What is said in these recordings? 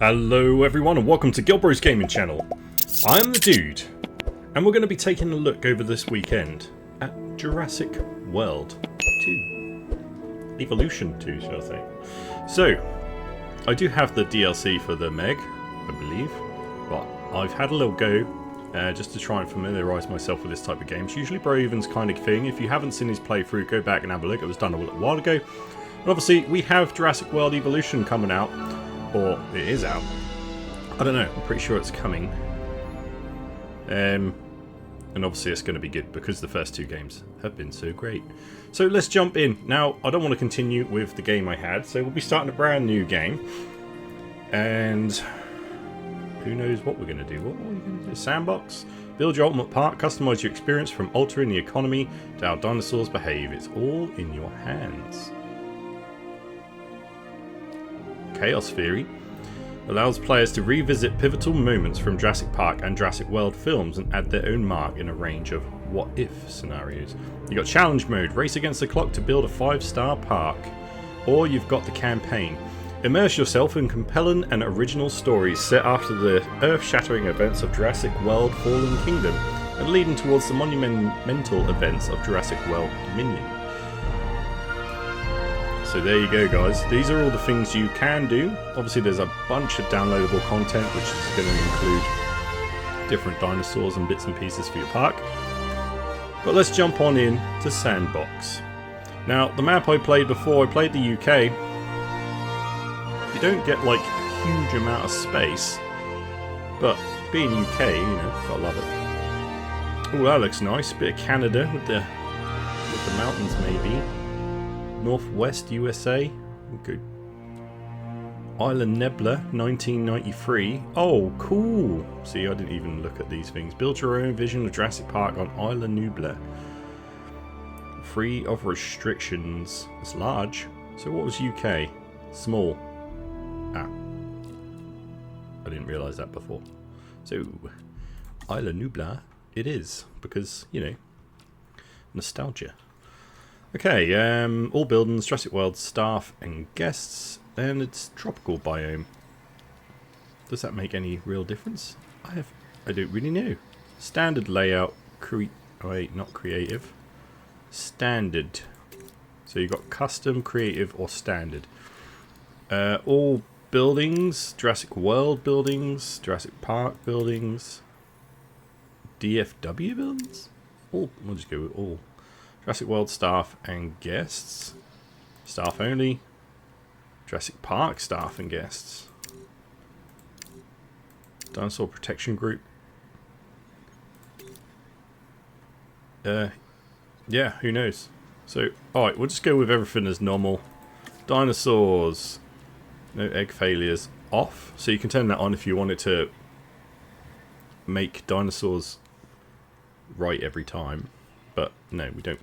Hello everyone and welcome to GilBroz Gaming Channel. I'm the Dude, and we're going to be taking a look over this weekend at Jurassic World 2. Evolution 2, shall I say. So, I do have the DLC for the Meg, I believe, but I've had a little go just to try and familiarise myself with this type of game. It's usually Broeven's kind of thing. If you haven't seen his playthrough, go back and have a look. It was done a little while ago. And obviously, we have Jurassic World Evolution coming out. Or it is out. I don't know. I'm pretty sure it's coming. And obviously it's going to be good because the first two games have been so great. So let's jump in. Now, I don't want to continue with the game I had, so we'll be starting a brand new game. And who knows what we're going to do. What are we going to do? Sandbox? Build your ultimate park. Customize your experience from altering the economy to how dinosaurs behave. It's all in your hands. Chaos Theory allows players to revisit pivotal moments from Jurassic Park and Jurassic World films and add their own mark in a range of what-if scenarios. You've got Challenge Mode, race against the clock to build a 5-star park. Or you've got the Campaign. Immerse yourself in compelling and original stories set after the earth-shattering events of Jurassic World Fallen Kingdom and leading towards the monumental events of Jurassic World Dominion. So there you go, guys. These are all the things you can do. Obviously there's a bunch of downloadable content which is going to include different dinosaurs and bits and pieces for your park. But let's jump on in to Sandbox. Now, the map I played before, I played the UK. You don't get like a huge amount of space, but being UK, you know, gotta love it. Oh, that looks nice. Bit of Canada with the mountains maybe. Northwest USA, good. Island Nebula, 1993. Oh, cool. See, I didn't even look at these things. Build your own vision of Jurassic Park on Island Nebula. Free of restrictions. It's large. So what was UK? Small. Ah. I didn't realise that before. So, Island Nebula it is. Because, you know, nostalgia. Okay, all buildings, Jurassic World staff and guests, and it's tropical biome. Does that make any real difference? I don't really know. Standard layout, not creative. Standard. So you've got custom, creative, or standard. All buildings, Jurassic World buildings, Jurassic Park buildings, DFW buildings? All, we'll just go with all. Jurassic World staff and guests. Staff only. Jurassic Park staff and guests. Dinosaur Protection Group. Yeah, who knows. So, alright, we'll just go with everything as normal. Dinosaurs. No egg failures. Off. So you can turn that on if you wanted to make dinosaurs right every time. But no, we don't.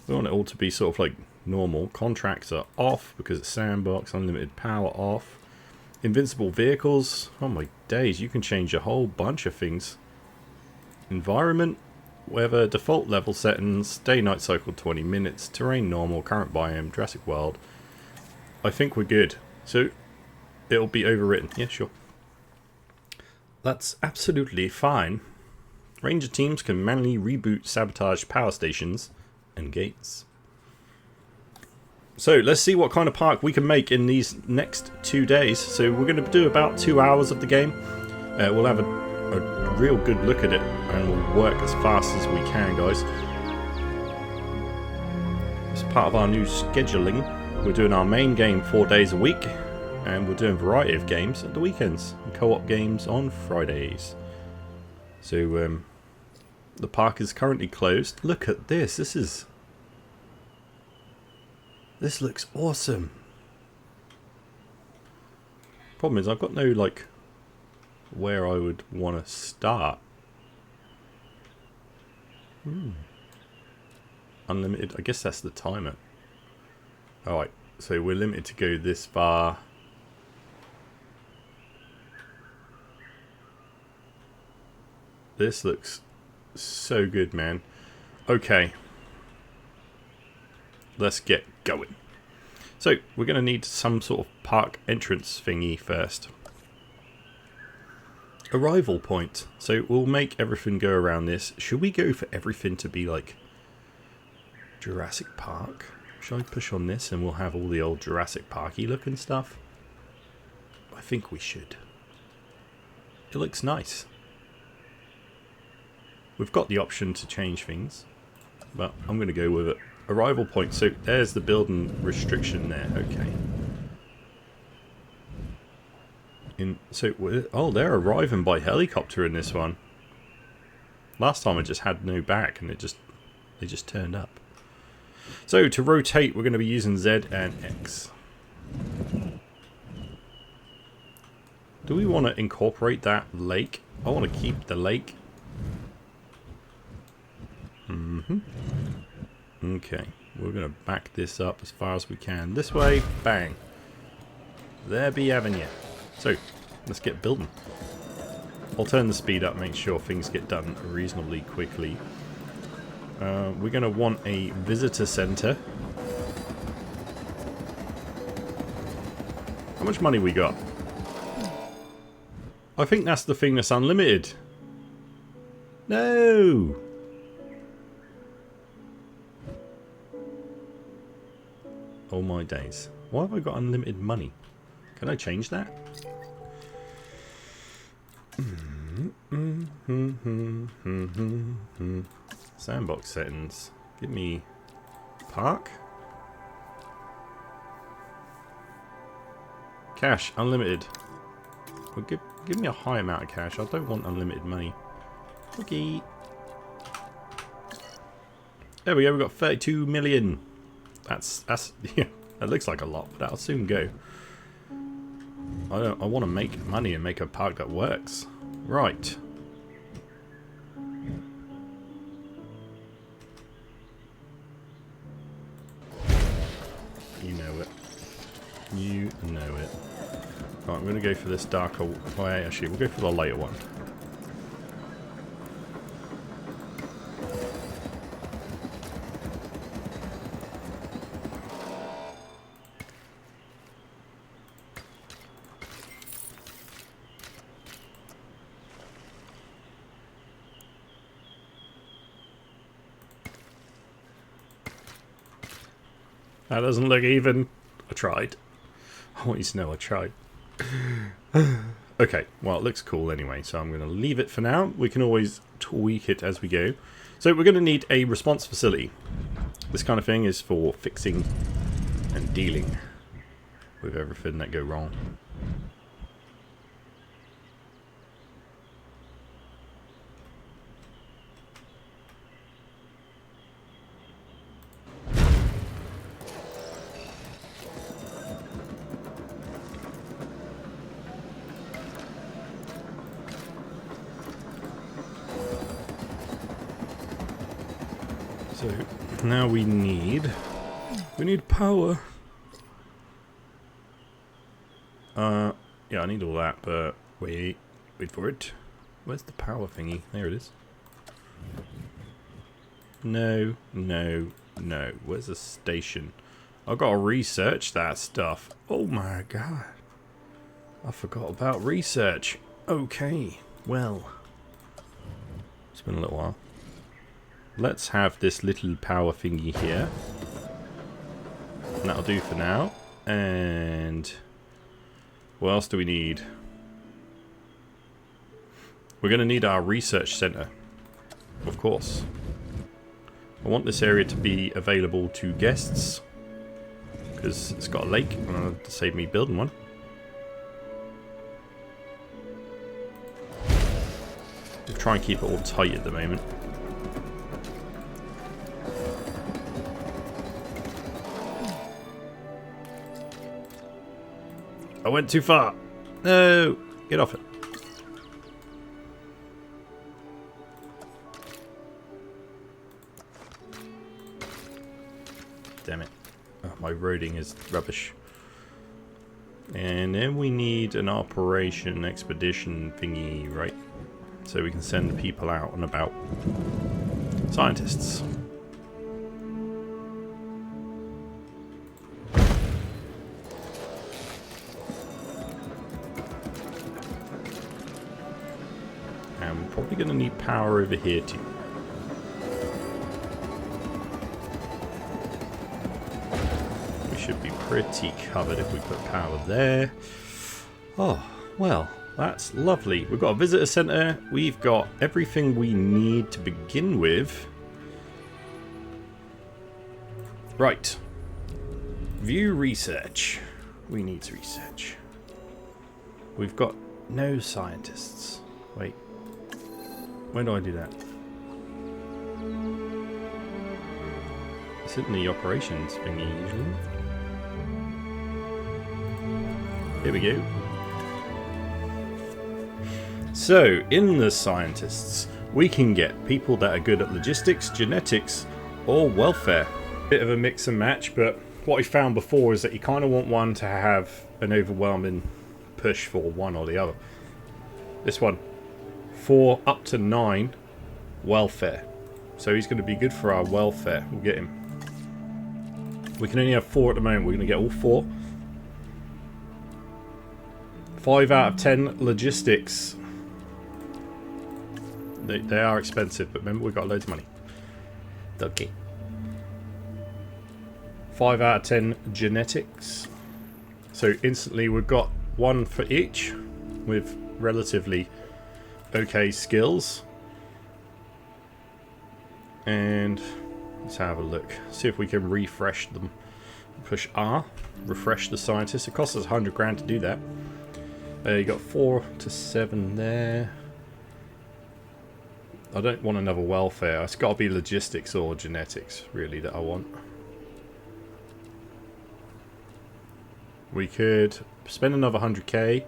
We want it all to be sort of like normal. Contracts are off because it's sandbox. Unlimited power off. Invincible vehicles. Oh my days, you can change a whole bunch of things. Environment, weather, default level settings, day-night cycle 20 minutes, terrain normal, current biome, Jurassic World. I think we're good. So it'll be overwritten. Yeah, sure. That's absolutely fine. Ranger teams can manually reboot sabotage power stations and gates. So let's see what kind of park we can make in these next 2 days. So we're going to do about 2 hours of the game. We'll have a real good look at it and we'll work as fast as we can, guys. As part of our new scheduling, we're doing our main game 4 days a week and we're doing a variety of games at the weekends and co-op games on Fridays. So the park is currently closed. Look at this. This looks awesome. Problem is I've got no like where I would want to start. Unlimited. I guess that's the timer. Alright, so we're limited to go this far. This looks so good, man. Okay. Let's get going. So, we're going to need some sort of park entrance thingy first. arrival point. So we'll make everything go around this. Should we go for everything to be like Jurassic Park? Should I push on this and we'll have all the old Jurassic Parky looking stuff? I think we should. It looks nice. We've got the option to change things, but I'm going to go with it. Arrival point. So there's the building restriction there. Okay. Oh, they're arriving by helicopter in this one. Last time I just had no back and they just turned up. So to rotate, we're going to be using Z and X. Do we want to incorporate that lake? I want to keep the lake. Okay, we're going to back this up as far as we can. This way, bang. There be having you. So, let's get building. I'll turn the speed up, make sure things get done reasonably quickly. We're going to want a visitor center. How much money we got? I think that's the thing that's unlimited. No! Oh my days. Why have I got unlimited money? Can I change that? Sandbox settings. Give me park. Cash, unlimited. Well, give me a high amount of cash. I don't want unlimited money. Okay. There we go, we've got 32 million. That's yeah, that looks like a lot, but that'll soon go. I want to make money and make a park that works. Right. You know it. You know it. Right, I'm going to go for this darker way. Actually, we'll go for the lighter one. That doesn't look even. I tried. I want you to know I tried. Okay, well it looks cool anyway, so I'm going to leave it for now. We can always tweak it as we go. So we're going to need a response facility. This kind of thing is for fixing and dealing with everything that go wrong. So now we need power. Yeah, I need all that, but wait for it. Where's the power thingy? There it is. No. Where's the station? I've got to research that stuff. Oh my god. I forgot about research. Okay, well. It's been a little while. Let's have this little power thingy here. And that'll do for now. And what else do we need? We're going to need our research center. Of course. I want this area to be available to guests. Because it's got a lake. To save me building one. We'll try and keep it all tight at the moment. I went too far. No, get off it. Damn it. Oh, my roading is rubbish. And then we need an operation expedition thingy, right? So we can send the people out and about. Scientists. probably going to need power over here too. We should be pretty covered if we put power there. Oh, well, that's lovely. We've got a visitor center. We've got everything we need to begin with. Right. View research. We need research. We've got no scientists. Wait. When do I do that? It's in the operations thingy usually. Here we go. So, in the scientists, we can get people that are good at logistics, genetics, or welfare. Bit of a mix and match, but what we found before is that you kind of want one to have an overwhelming push for one or the other. This one, 4 up to 9 welfare. So he's going to be good for our welfare. We'll get him. We can only have 4 at the moment. We're going to get all 4. 5 out of 10 logistics. They are expensive, but remember we've got loads of money. Okay. 5 out of 10 genetics. So instantly we've got 1 for each with relatively okay skills. And let's have a look. See if we can refresh them. Push R. Refresh the scientists. It costs us 100 grand to do that. You got 4 to 7 there. I don't want another welfare. It's got to be logistics or genetics, really, that I want. We could spend another 100k.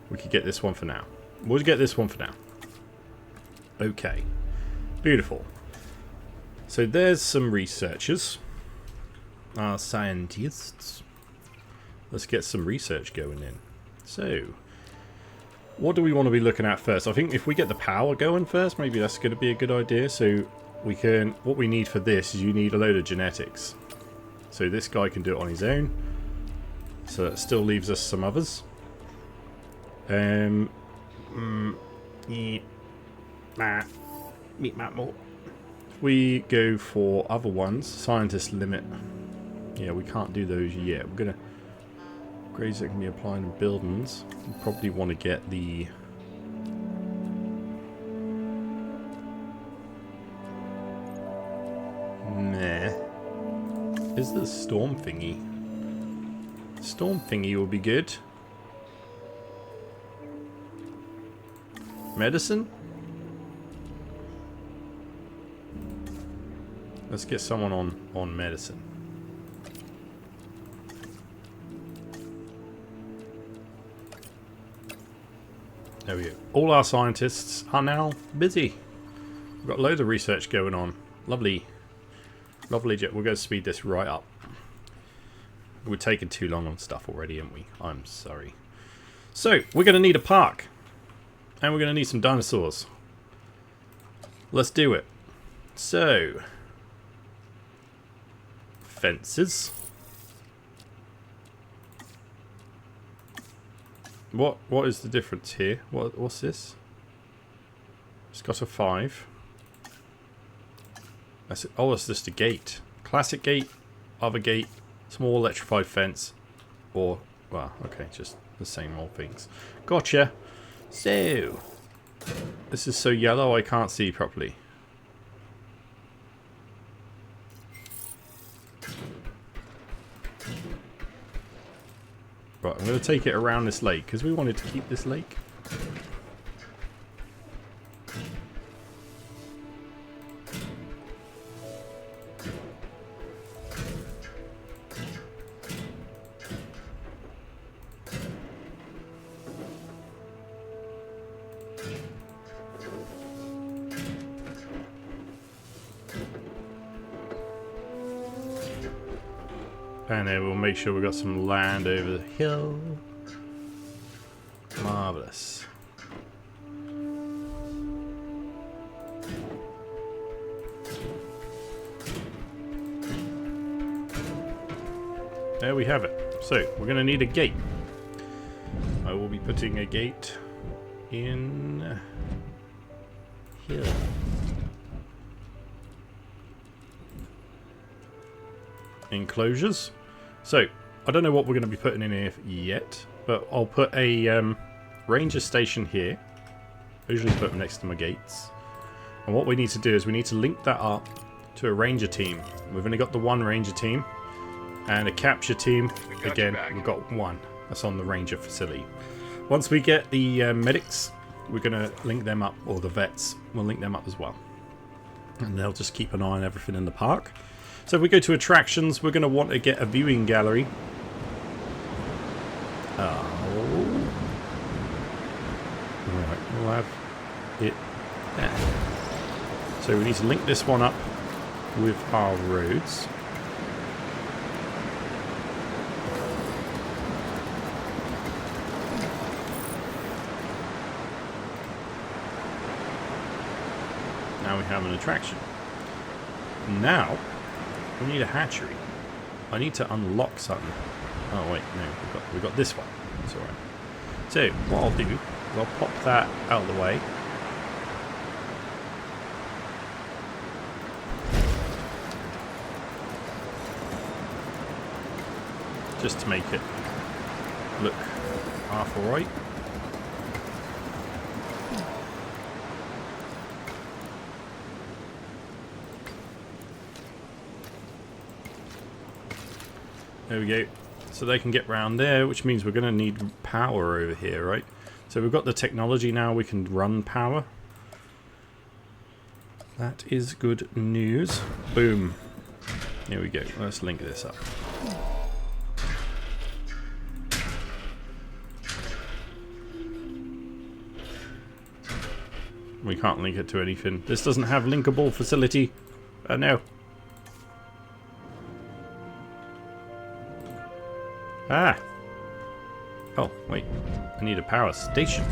We could get this one for now. We'll get this one for now. Okay. Beautiful. So there's some researchers. Our scientists. Let's get some research going in. So, what do we want to be looking at first? I think if we get the power going first, maybe that's going to be a good idea. So we can, what we need for this is you need a load of genetics. So this guy can do it on his own. So that still leaves us some others. Meet map more. If we go for other ones, scientist limit. Yeah, we can't do those yet. We're gonna grades that can be applied in buildings. We probably want to get the Is the storm thingy? Storm thingy will be good. Medicine? Let's get someone on medicine. There we go. All our scientists are now busy. We've got loads of research going on. Lovely. Lovely. We're going to speed this right up. We're taking too long on stuff already, aren't we? I'm sorry. So, we're going to need a park. And we're going to need some dinosaurs. Let's do it. So, fences. What is the difference here? What's this? It's got a 5. That's it. Oh, it's just a gate. Classic gate, other gate, small electrified fence, or well, okay, just the same old things. Gotcha. So this is so yellow I can't see properly. Right, I'm going to take it around this lake because we wanted to keep this lake. And then we'll make sure we've got some land over the hill. Marvellous. There we have it. So, we're going to need a gate. I will be putting a gate in here. Enclosures. So, I don't know what we're going to be putting in here yet, but I'll put a ranger station here. I usually put them next to my gates. And what we need to do is we need to link that up to a ranger team. We've only got the one ranger team. And a capture team, again, we've got one. That's on the ranger facility. Once we get the medics, we're going to link them up, or the vets, we'll link them up as well. And they'll just keep an eye on everything in the park. So if we go to attractions, we're going to want to get a viewing gallery. Oh. Right, we'll have it there. So we need to link this one up with our roads. Now we have an attraction. Now we need a hatchery. I need to unlock something. Oh wait, no, we've got this one. It's alright. So what I'll do is I'll pop that out of the way. Just to make it look half alright. There we go. So they can get round there, which means we're going to need power over here, right? So we've got the technology now, we can run power. That is good news. Boom. Here we go. Let's link this up. We can't link it to anything. This doesn't have linkable facility. No. Ah! Oh, wait. I need a power station.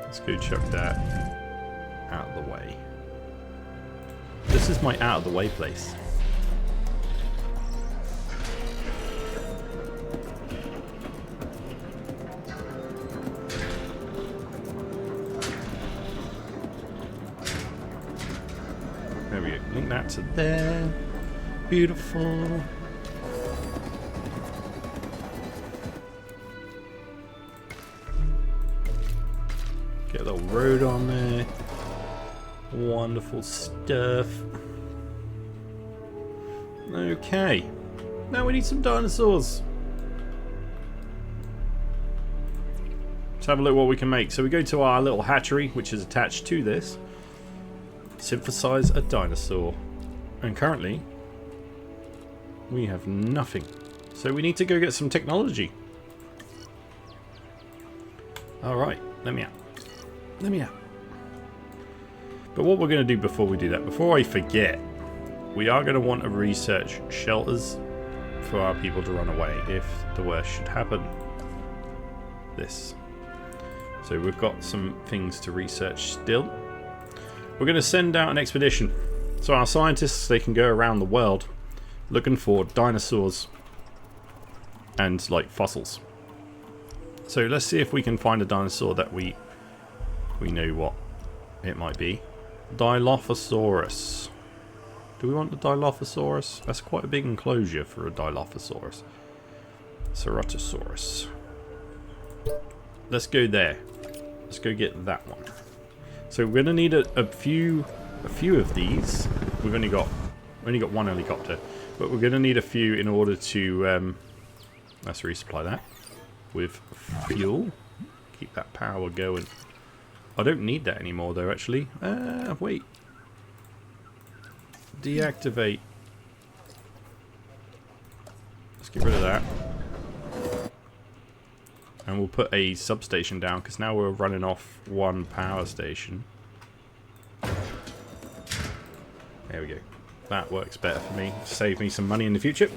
Let's go chuck that out of the way. This is my out of the way place. There we go. Link that to there. Beautiful. Get a little road on there. Wonderful stuff. Okay. Now we need some dinosaurs. Let's have a look what we can make. So we go to our little hatchery, which is attached to this. Synthesize a dinosaur. And currently, we have nothing. So we need to go get some technology. Alright, let me out. Let me out. But what we're going to do before we do that, before I forget, we are going to want to research shelters for our people to run away if the worst should happen. This. So we've got some things to research still. We're going to send out an expedition. So our scientists, they can go around the world looking for dinosaurs and like fossils. So let's see if we can find a dinosaur that we know what it might be. Dilophosaurus. Do we want the Dilophosaurus? That's quite a big enclosure for a Dilophosaurus. Ceratosaurus. Let's go there. Let's go get that one. So we're gonna need a few of these. We've only got one helicopter, but we're gonna need a few in order to let's resupply that with fuel. Keep that power going. I don't need that anymore though, actually. Wait. Deactivate. Let's get rid of that. And we'll put a substation down because now we're running off one power station. There we go. That works better for me. Save me some money in the future.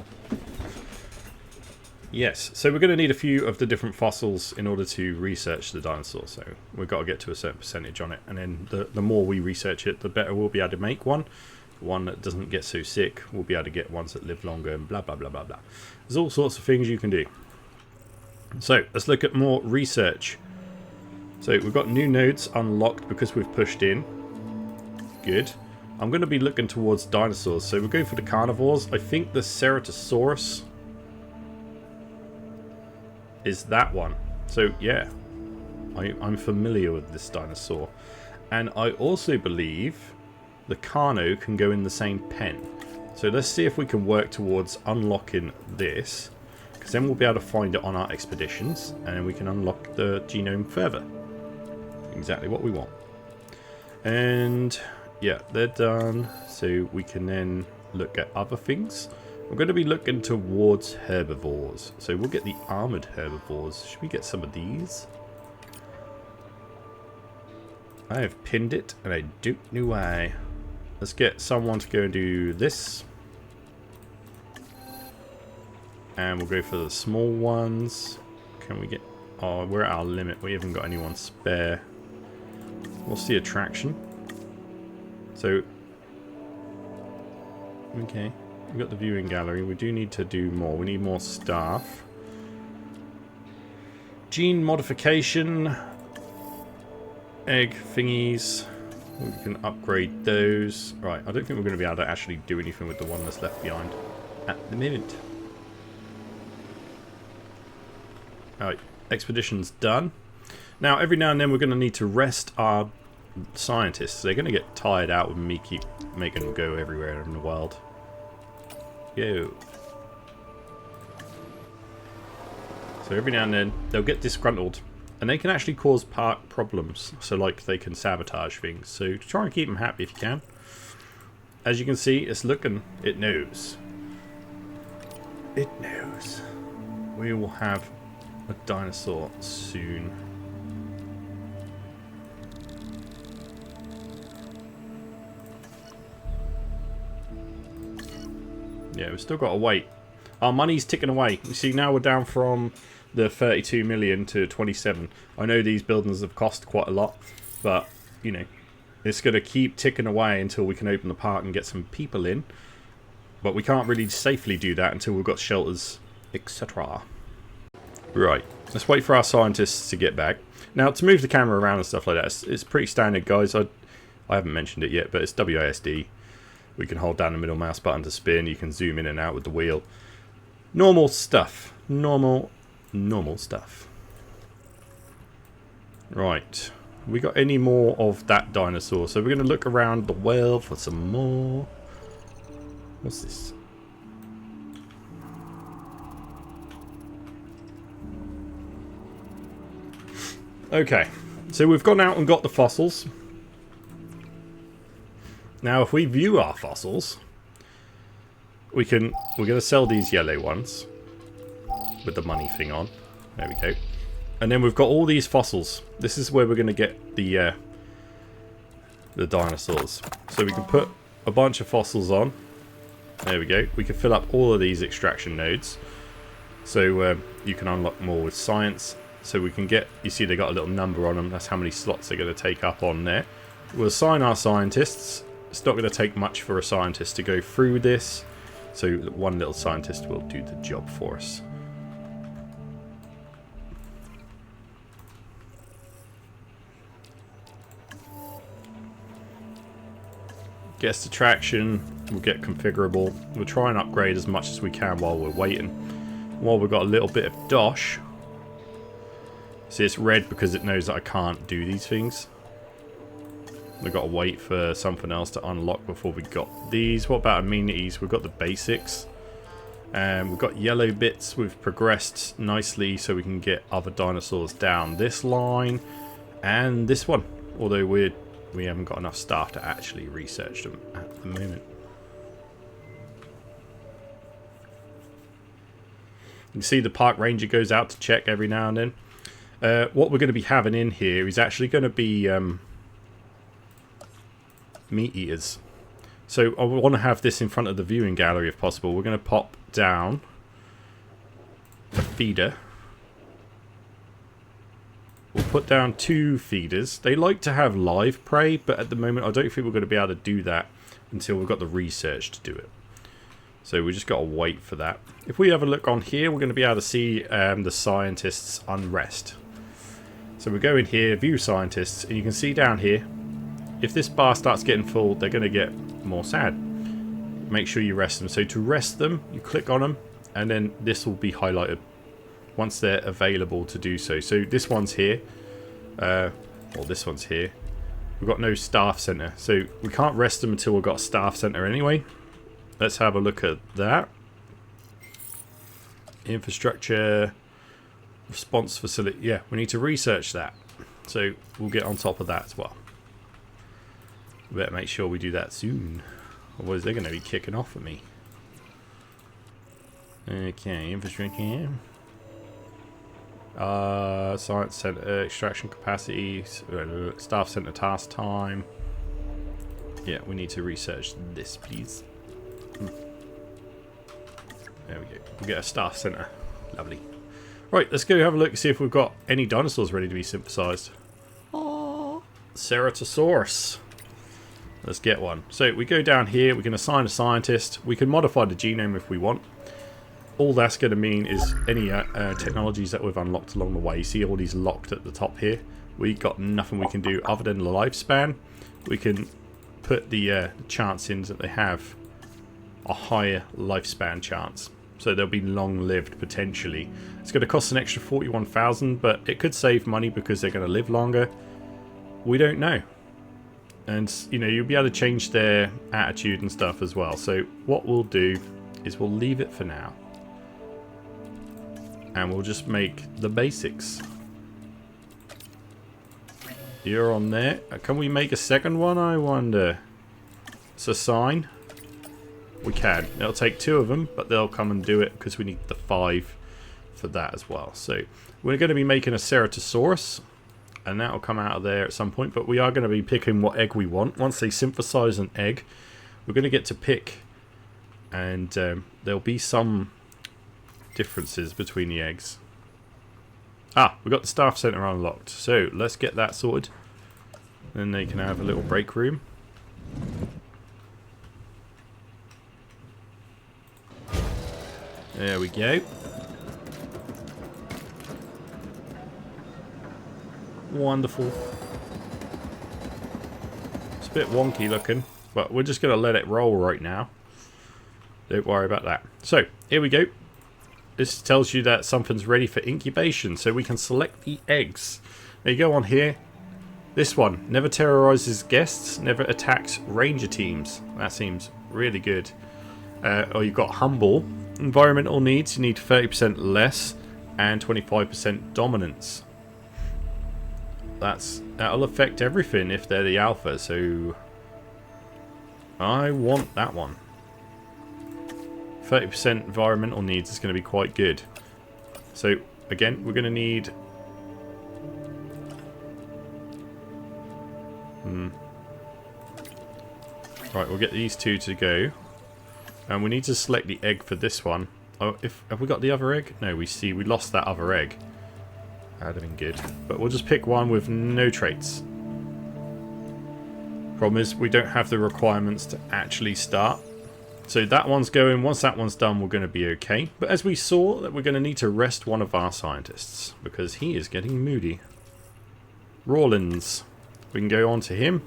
Yes, so we're going to need a few of the different fossils in order to research the dinosaur. So we've got to get to a certain percentage on it. And then the more we research it, the better we'll be able to make one. One that doesn't get so sick. We'll be able to get ones that live longer and blah, blah, blah, blah, blah. There's all sorts of things you can do. So let's look at more research. So we've got new nodes unlocked because we've pushed in. Good. I'm going to be looking towards dinosaurs. So we'll go for the carnivores. I think the Ceratosaurus is that one. So yeah, I'm familiar with this dinosaur. And I also believe the Carno can go in the same pen. So let's see if we can work towards unlocking this. Because then we'll be able to find it on our expeditions. And we can unlock the genome further. Exactly what we want. And yeah, they're done. So we can then look at other things. We're going to be looking towards herbivores. So we'll get the armored herbivores. Should we get some of these? I have pinned it and I don't know why. Let's get someone to go and do this. And we'll go for the small ones. Can we get... Oh, we're at our limit. We haven't got anyone spare. What's the attraction? So... Okay. We've got the viewing gallery. We do need to do more. We need more staff. Gene modification. Egg thingies. We can upgrade those. Right, I don't think we're going to be able to actually do anything with the one that's left behind at the moment. Alright, expedition's done. Now, every now and then we're going to need to rest our scientists. They're going to get tired out with me keep making them go everywhere in the world. Yo. So every now and then they'll get disgruntled. And they can actually cause park problems. So like they can sabotage things. So try and keep them happy if you can. As you can see, it's looking... It knows. It knows. We will have a dinosaur soon. Yeah, we've still got to wait. Our money's ticking away. You see, now we're down from the 32 million to 27. I know these buildings have cost quite a lot, but, you know, it's going to keep ticking away until we can open the park and get some people in. But we can't really safely do that until we've got shelters, etc. Right, let's wait for our scientists to get back. Now, to move the camera around and stuff like that, it's pretty standard, guys. I haven't mentioned it yet, but it's WASD. We can hold down the middle mouse button to spin. You can zoom in and out with the wheel. Normal stuff. Normal stuff. Right. We got any more of that dinosaur? So we're going to look around the world for some more. What's this? Okay. So we've gone out and got the fossils. Now, if we view our fossils, we're going to sell these yellow ones with the money thing on. There we go. And then we've got all these fossils. This is where we're going to get the dinosaurs. So we can put a bunch of fossils on. There we go. We can fill up all of these extraction nodes. So you can unlock more with science. So we can get, you see they got a little number on them. That's how many slots they're going to take up on there. We'll assign our scientists. It's not going to take much for a scientist to go through this. So one little scientist will do the job for us. Guest attraction will get configurable. We'll try and upgrade as much as we can while we're waiting. While we've got a little bit of dosh. See, it's red because it knows that I can't do these things. We've got to wait for something else to unlock before we got these. What about amenities? We've got the basics. And we've got yellow bits. We've progressed nicely so we can get other dinosaurs down this line. And this one. Although we haven't got enough staff to actually research them at the moment. You can see the park ranger goes out to check every now and then. What we're going to be having in here is actually going to be... meat eaters. So I want to have this in front of the viewing gallery if possible. We're going to pop down a feeder. We'll put down 2 feeders. They like to have live prey, but at the moment I don't think we're going to be able to do that until we've got the research to do it. So we just got to wait for that. If we have a look on here, we're going to be able to see the scientists' unrest. So we go in here, view scientists, and you can see down here, if this bar starts getting full, they're going to get more sad. Make sure you rest them. So to rest them, you click on them, and then this will be highlighted once they're available to do so. So this one's here, or this one's here. We've got no staff center, so we can't rest them until we've got a staff center anyway. Let's have a look at that. Infrastructure, response facility. Yeah, we need to research that. So we'll get on top of that as well. We better make sure we do that soon. Otherwise they're going to be kicking off at me. Okay, infrastructure. Science center, extraction capacity, staff center task time. Yeah, we need to research this, please. There we go. We'll get a staff center. Lovely. Right, let's go have a look and see if we've got any dinosaurs ready to be synthesized. Oh, Ceratosaurus. Let's get one. So we go down here, we can assign a scientist, we can modify the genome if we want. All that's going to mean is any technologies that we've unlocked along the way. You see all these locked at the top here. We got nothing we can do other than the lifespan. We can put the chance in that they have a higher lifespan chance. So they'll be long-lived potentially. It's going to cost an extra 41,000, but it could save money because they're going to live longer. We don't know. And, you know, you'll be able to change their attitude and stuff as well. So what we'll do is we'll leave it for now. And we'll just make the basics. You're on there. Can we make a second one, I wonder? It's a sign. We can. It'll take 2 of them, but they'll come and do it because we need the 5 for that as well. So we're going to be making a Ceratosaurus. And that will come out of there at some point. But we are going to be picking what egg we want. Once they synthesize an egg, we're going to get to pick. And there'll be some differences between the eggs. Ah, we've got the staff center unlocked. So let's get that sorted. Then they can have a little break room. There we go. Wonderful. It's a bit wonky looking, but we're just going to let it roll right now. Don't worry about that. So, here we go. This tells you that something's ready for incubation, so we can select the eggs. Now you go on here. This one, never terrorizes guests, never attacks ranger teams. That seems really good. Or you've got humble. Environmental needs, you need 30% less and 25% dominance. That'll affect everything if they're the alpha, so I want that one. 30% environmental needs is going to be quite good. So again, we're going to need right, we'll get these 2 to go. And we need to select the egg for this one. Oh, have we got the other egg? No, we lost that other egg. That'd have been good. But we'll just pick one with no traits. Problem is, we don't have the requirements to actually start. So that one's going. Once that one's done, we're going to be okay. But as we saw, that we're going to need to rest one of our scientists. Because he is getting moody. Rawlins. We can go on to him.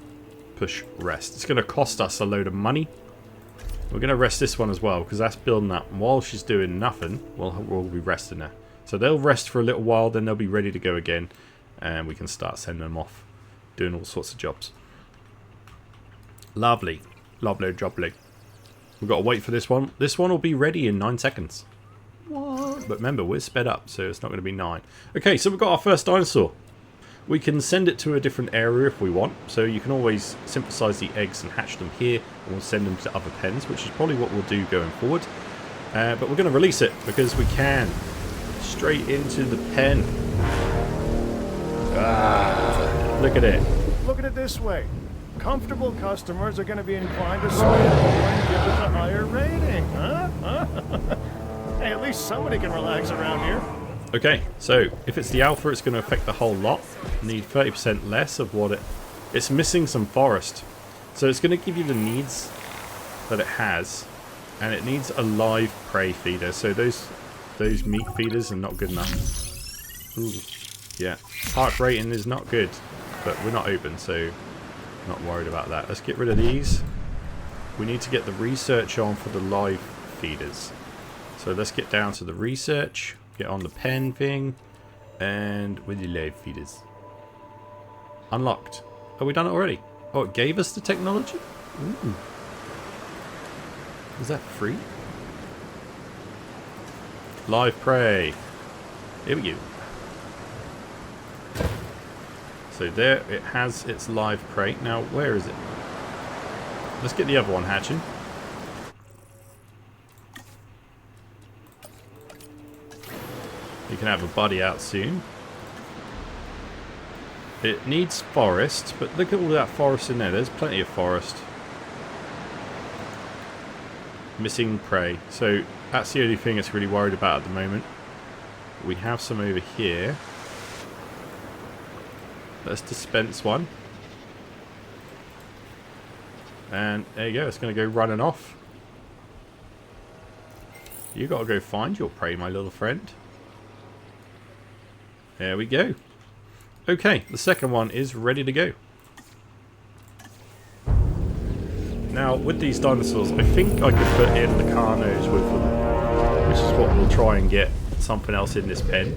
Push rest. It's going to cost us a load of money. We're going to rest this one as well, because that's building up. And while she's doing nothing, we'll be resting her. So they'll rest for a little while, then they'll be ready to go again. And we can start sending them off, doing all sorts of jobs. Lovely. Lovely jubbly. We've got to wait for this one. This one will be ready in 9 seconds. What? But remember, we're sped up, so it's not going to be 9. Okay, so we've got our first dinosaur. We can send it to a different area if we want. So you can always synthesize the eggs and hatch them here. And we'll send them to other pens, which is probably what we'll do going forward. But we're going to release it because we can. Straight into the pen. Ah, look at it. Look at it this way. Comfortable customers are going to be inclined to sway it over and give it a higher rating, huh? Hey, at least somebody can relax around here. Okay, so if it's the alpha, it's going to affect the whole lot. Need 30% less of what it's missing some forest. So it's going to give you the needs that it has, and it needs a live prey feeder. So those meat feeders are not good enough. Ooh. Yeah, park rating is not good, but we're not open, so not worried about that. Let's get rid of these. We need to get the research on for the live feeders. So let's get down to the research, get on the pen thing, and with the live feeders. Unlocked. Oh, we done it already? Oh, it gave us the technology? Ooh. Is that free? Live prey. Here we go. So there it has its live prey. Now, where is it? Let's get the other one hatching. You can have a buddy out soon. It needs forest, but look at all that forest in there. There's plenty of forest. Missing prey. So that's the only thing it's really worried about at the moment. We have some over here. Let's dispense one. And there you go. It's going to go running off. You got to go find your prey, my little friend. There we go. Okay, the second one is ready to go. Now, with these dinosaurs, I think I could put in the Carnos with them, which is what we'll try and get something else in this pen.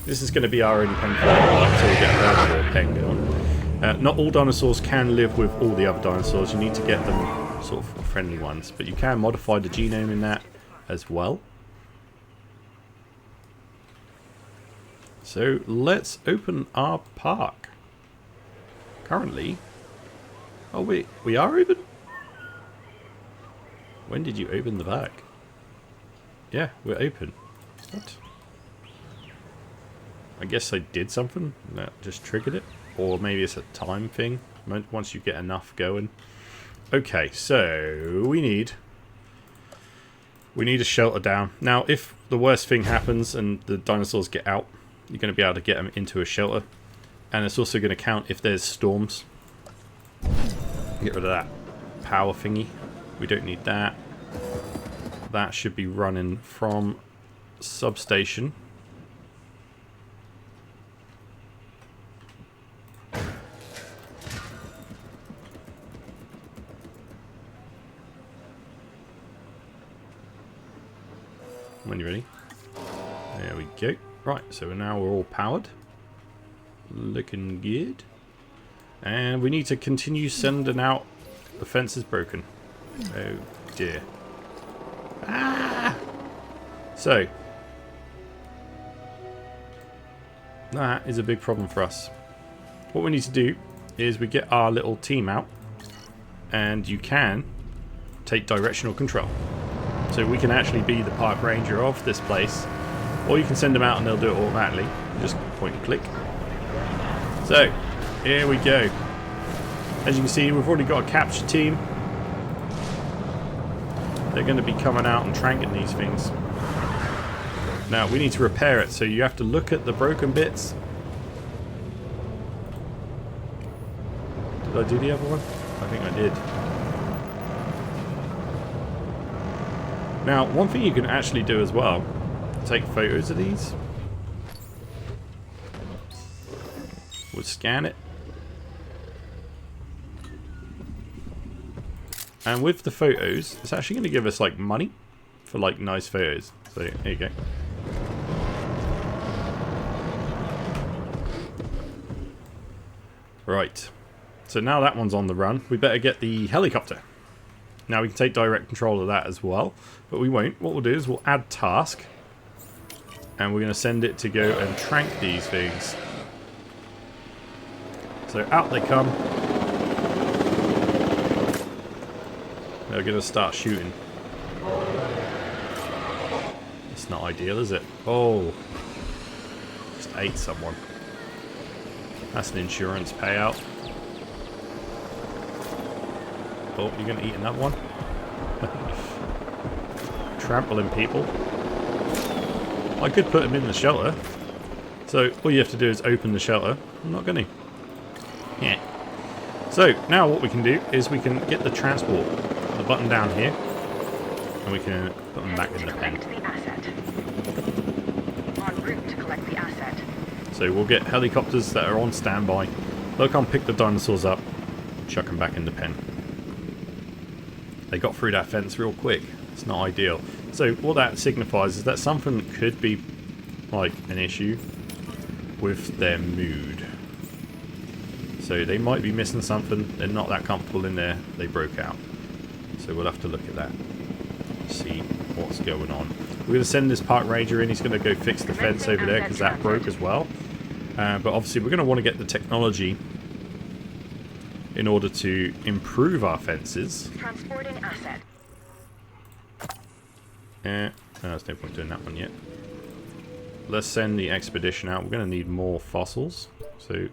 This is going to be our only pen for now until we get another pen going. Not all dinosaurs can live with all the other dinosaurs. You need to get them sort of friendly ones, but you can modify the genome in that as well. So let's open our park. Currently, oh wait, we are open? When did you open the back? Yeah, we're open. What? I guess I did something that just triggered it. Or maybe it's a time thing, once you get enough going. Okay, so we need a shelter down. Now, if the worst thing happens and the dinosaurs get out, you're going to be able to get them into a shelter. And it's also going to count if there's storms. Get rid of that power thingy. We don't need that. That should be running from substation. When you're ready. There we go. Right, so now we're all powered. Looking good. And we need to continue sending out the fence is broken. Oh dear. Ah! So that is a big problem for us. What we need to do is we get our little team out, and you can take directional control. So we can actually be the park ranger of this place, or you can send them out and they'll do it automatically. Just point and click. So here we go. As you can see, we've already got a capture team. They're going to be coming out and tranking these things. Now we need to repair it, so you have to look at the broken bits. Did I do the other one? I think I did. Now, one thing you can actually do as well, take photos of these. We'll scan it. And with the photos, it's actually going to give us like money for like nice photos. So there you go. Right. So now that one's on the run, we better get the helicopter. Now we can take direct control of that as well, but we won't. What we'll do is we'll add task, and we're going to send it to go and trank these things. So out they come. They're going to start shooting. It's not ideal, is it? Oh, just ate someone. That's an insurance payout. Oh, you're going to eat another one? Trampling people. I could put them in the shelter. So all you have to do is open the shelter. I'm not going to. Yeah. So now what we can do is we can get the transport, the button down here, and we can put them back in the pen. So we'll get helicopters that are on standby. They'll come pick the dinosaurs up, chuck them back in the pen. They got through that fence real quick. It's not ideal. So what that signifies is that something could be like an issue with their mood. So they might be missing something. They're not that comfortable in there. They broke out. So we'll have to look at that. See what's going on. We're going to send this park ranger in. He's going to go fix the fence over there because that broke as well. But obviously we're going to want to get the technology in order to improve our fences. Transporting asset. No, there's no point doing that one yet. Let's send the expedition out. We're going to need more fossils. So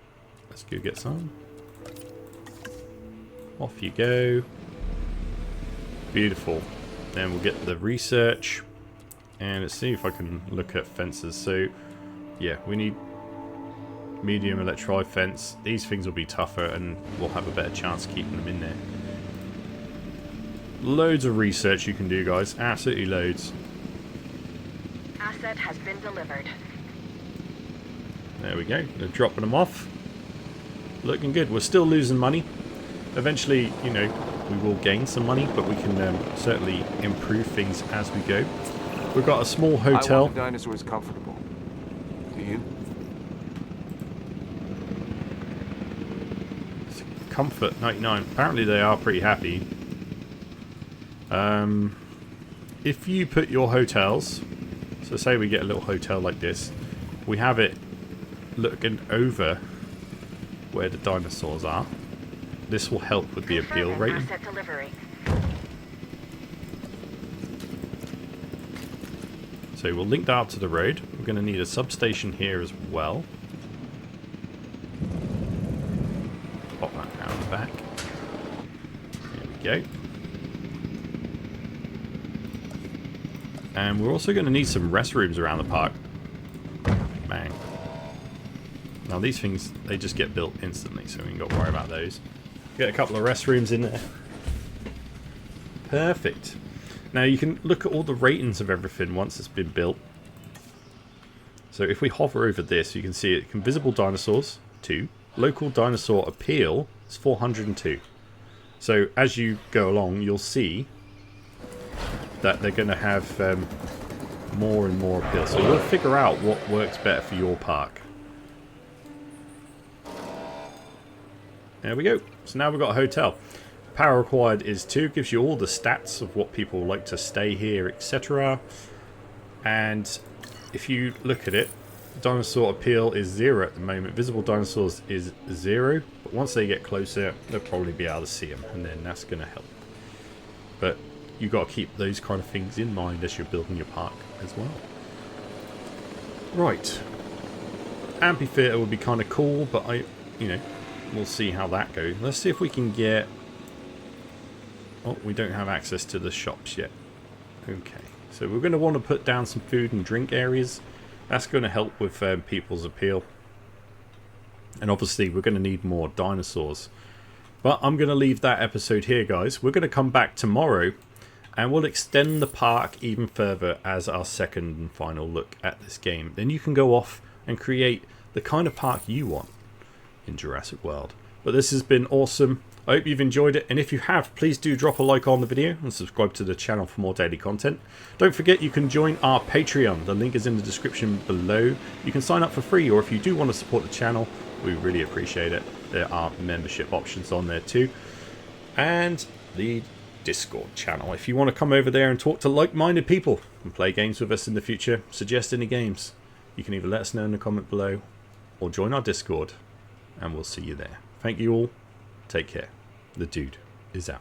let's go get some. Off you go. Beautiful. Then we'll get the research. And let's see if I can look at fences. So, yeah, we need medium electrode fence. These things will be tougher and we'll have a better chance of keeping them in there. Loads of research you can do, guys. Absolutely loads. Asset has been delivered. There we go. They're dropping them off. Looking good. We're still losing money. Eventually, you know, we will gain some money, but we can certainly improve things as we go. We've got a small hotel. I want the dinosaurs comfortable. Do you? Comfort 99. Apparently they are pretty happy. If you put your hotels, so say we get a little hotel like this, we have it looking over where the dinosaurs are. This will help with the appeal rating. Asset delivery. So we'll link that up to the road. We're going to need a substation here as well. Pop that down the back. There we go. And we're also going to need some restrooms around the park. Bang. Now these things, they just get built instantly, so we ain't got to worry about those. Get a couple of restrooms in there. Perfect. Now you can look at all the ratings of everything once it's been built. So if we hover over this, you can see it. Visible dinosaurs, 2. Local dinosaur appeal is 402. So as you go along, you'll see that they're going to have more and more appeal. So you'll figure out what works better for your park. There we go. So now we've got a hotel. Power required is 2. Gives you all the stats of what people like to stay here, etc. And if you look at it, dinosaur appeal is 0 at the moment. Visible dinosaurs is 0. But once they get closer, they'll probably be able to see them. And then that's going to help. But you've got to keep those kind of things in mind as you're building your park as well. Right. Amphitheater would be kind of cool, but we'll see how that goes. Let's see if we can get... Oh, we don't have access to the shops yet. Okay. So we're going to want to put down some food and drink areas. That's going to help with people's appeal. And obviously we're going to need more dinosaurs. But I'm going to leave that episode here, guys. We're going to come back tomorrow and we'll extend the park even further as our second and final look at this game. Then you can go off and create the kind of park you want in Jurassic World. But this has been awesome. I hope you've enjoyed it, and if you have, please do drop a like on the video and subscribe to the channel for more daily content. Don't forget you can join our Patreon. The link is in the description below. You can sign up for free, or if you do want to support the channel, we really appreciate it. There are membership options on there too. And the Discord channel. If you want to come over there and talk to like-minded people and play games with us in the future, suggest any games, you can either let us know in the comment below or join our Discord, and we'll see you there. Thank you all. Take care. The dude is out.